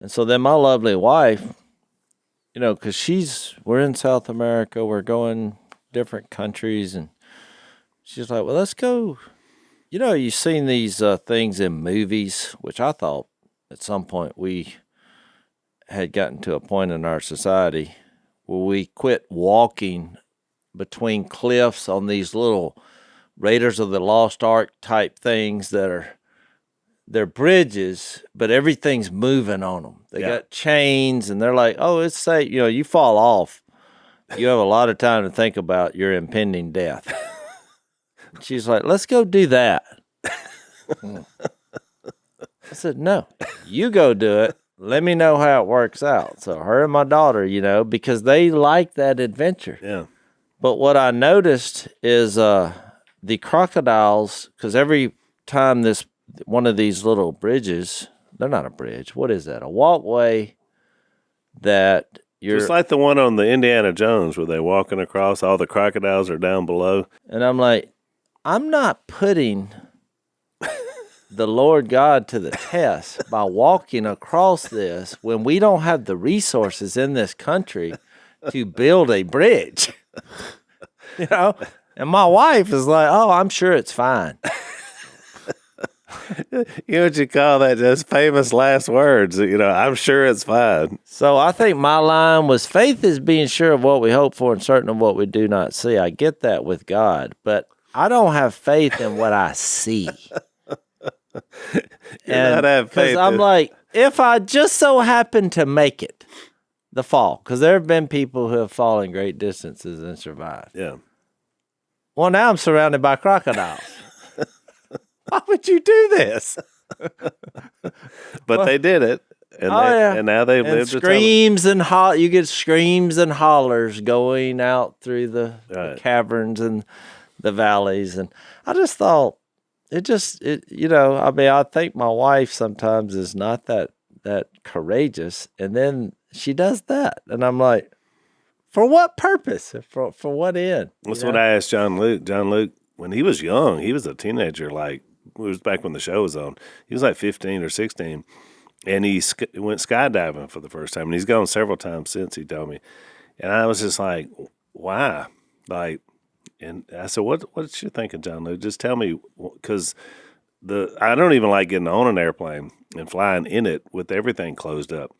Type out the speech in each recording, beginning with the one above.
And so then my lovely wife, because we're in South America, we're going different countries, and she's like, well, let's go. You've seen these things in movies, which I thought at some point we had gotten to a point in our society where we quit walking between cliffs on these little Raiders of the Lost Ark type things they're bridges, but everything's moving on them. They got chains, and they're like, oh, it's safe. You fall off. You have a lot of time to think about your impending death. She's like, let's go do that. I said, no, you go do it. Let me know how it works out. So her and my daughter, because they like that adventure. Yeah. But what I noticed is the crocodiles, because every time one of these little bridges, they're not a bridge. What is that? A walkway that you're... Just like the one on the Indiana Jones where they're walking across, all the crocodiles are down below. And I'm like, I'm not putting the Lord God to the test by walking across this when we don't have the resources in this country to build a bridge. And my wife is like, oh, I'm sure it's fine. You know what you call that? Just famous last words. I'm sure it's fine. So I think my line was, faith is being sure of what we hope for and certain of what we do not see. I get that with God, but I don't have faith in what I see. Because I'm like, if I just so happen to make it, the fall, because there have been people who have fallen great distances and survived. Yeah. Well, now I'm surrounded by crocodiles. Why would you do this? But they did it, and now they've lived screams and you get screams and hollers going out through the caverns and the valleys, and I just thought I think my wife sometimes is not that courageous, and then she does that, and I'm like, for what purpose? For what end? That's what I asked John Luke. John Luke, when he was young, he was a teenager, like, it was back when the show was on. He was like 15 or 16, and he went skydiving for the first time, and he's gone several times since, he told me. And I was just like, why? Like, and I said, what's you thinking, John Luke? Just tell me, because I don't even like getting on an airplane and flying in it with everything closed up.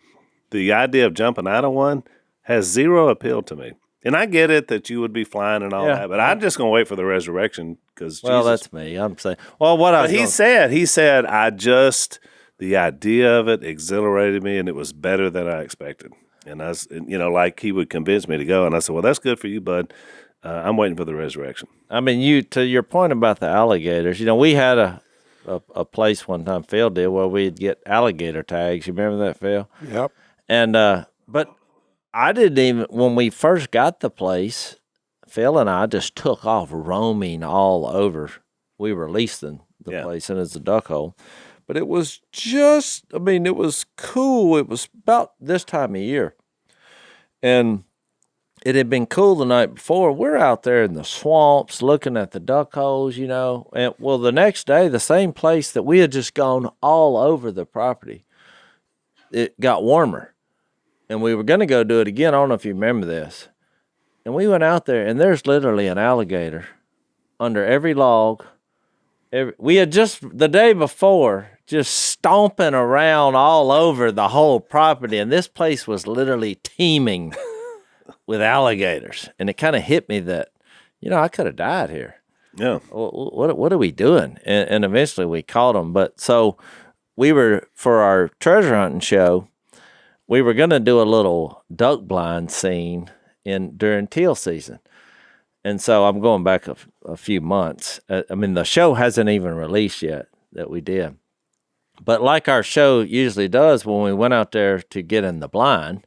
The idea of jumping out of one has zero appeal to me. And I get it that you would be flying and all that, but I'm just going to wait for the resurrection because well, that's me. I'm saying, he said, the idea of it exhilarated me, and it was better than I expected. And I was, like he would convince me to go, and I said, well, that's good for you, bud. I'm waiting for the resurrection. I mean, to your point about the alligators, we had a place one time, Phil did, where we'd get alligator tags. You remember that, Phil? Yep. And but I didn't even, when we first got the place, Phil and I just took off roaming all over. We were leasing the place, and it's a duck hole. But it was it was cool. It was about this time of year. And it had been cool the night before. We're out there in the swamps looking at the duck holes, And the next day, the same place that we had just gone all over the property, it got warmer. And we were going to go do it again. I don't know if you remember this. And we went out there, and there's literally an alligator under every log. We had just, the day before, just stomping around all over the whole property. And this place was literally teeming with alligators. And it kind of hit me that, I could have died here. Yeah. What are we doing? And eventually we caught them. But so we were, for our treasure hunting show, we were going to do a little duck blind scene during teal season. And so I'm going back a few months. The show hasn't even released yet that we did. But like our show usually does, when we went out there to get in the blind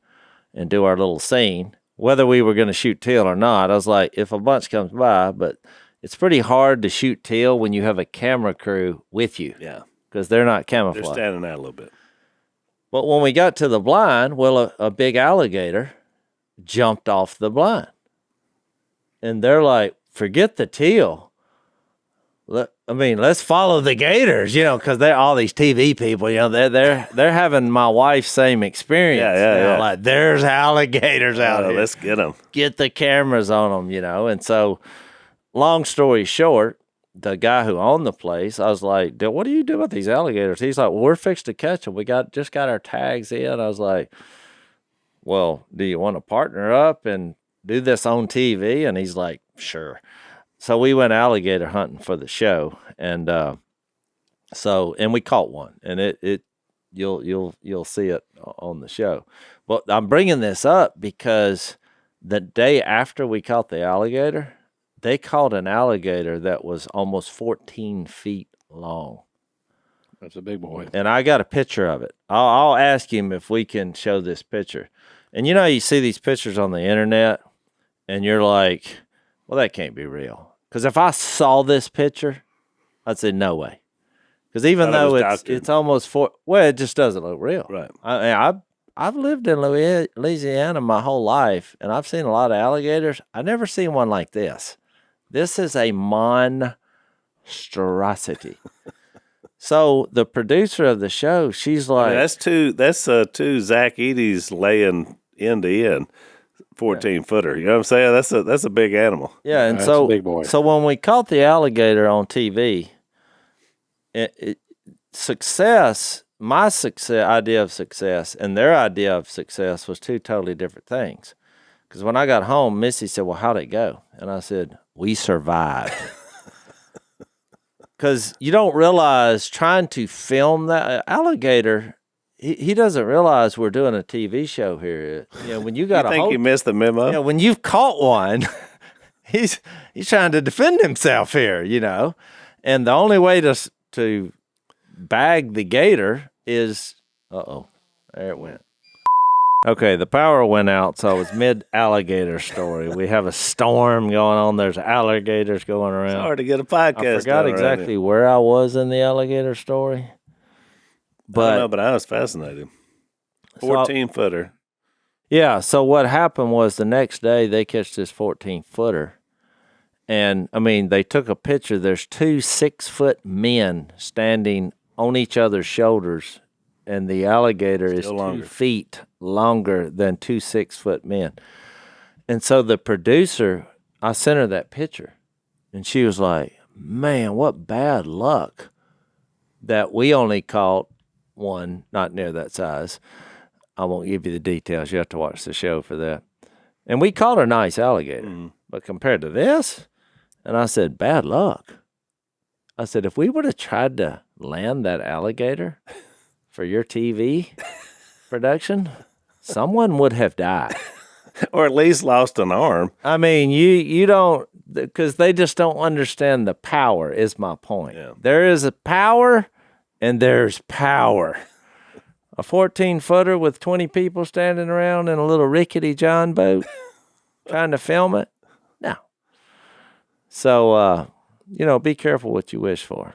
and do our little scene, whether we were going to shoot teal or not, I was like, if a bunch comes by, but it's pretty hard to shoot teal when you have a camera crew with you. Yeah. Because they're not camouflaged. They're standing out a little bit. But when we got to the blind, a big alligator jumped off the blind. And they're like, forget the teal. I mean, let's follow the gators, because they're all these TV people, they're having my wife's same experience. Yeah. Like there's alligators out here. Let's get them. Get the cameras on them, And so, long story short, the guy who owned the place, I was like, what do you do with these alligators? He's like, well, we're fixed to catch them. We just got our tags in. I was like, well, do you want to partner up and do this on TV? And he's like, sure. So we went alligator hunting for the show, and we caught one, and you'll see it on the show. But I'm bringing this up because the day after we caught the alligator, they caught an alligator that was almost 14 feet long. That's a big boy. And I got a picture of it. I'll ask him if we can show this picture. And you see these pictures on the internet, and you're like, well, that can't be real. Because if I saw this picture, I'd say no way. Because even though it's almost it just doesn't look real. Right. I've lived in Louisiana my whole life, and I've seen a lot of alligators. I've never seen one like this. This is a monstrosity. So the producer of the show, she's like, that's two Zach Eady's laying end to end. 14-footer, you know what I'm saying? That's a big animal. Yeah, and that's so a big boy. So when we caught the alligator on TV, my idea of success and their idea of success was two totally different things. Because when I got home, Missy said, well, how'd it go? And I said, we survived. Because you don't realize trying to film that alligator, he doesn't realize we're doing a TV show here. When you got you missed the memo? When you've caught one, he's trying to defend himself here, And the only way to bag the gator is, there it went. Okay, the power went out, so it was mid-alligator story. We have a storm going on. There's alligators going around. It's hard to get a podcast. I forgot exactly where I was in the alligator story. But I was fascinated. 14-footer. Yeah, so what happened was the next day they catch this 14-footer. And, they took a picture. There's two 6-foot men standing on each other's shoulders, and the alligator is 2 feet longer than two 6-foot men. And so the producer, I sent her that picture, and she was like, man, what bad luck that we only caught one not near that size. I won't give you the details. You have to watch the show for that. And we caught a nice alligator. But compared to this, and I said, bad luck. I said, if we would have tried to land that alligator for your TV production, someone would have died. Or at least lost an arm. You don't, because they just don't understand the power is my point. Yeah. There is a power and there's power. A 14-footer with 20 people standing around in a little rickety John boat trying to film it? No. So, be careful what you wish for.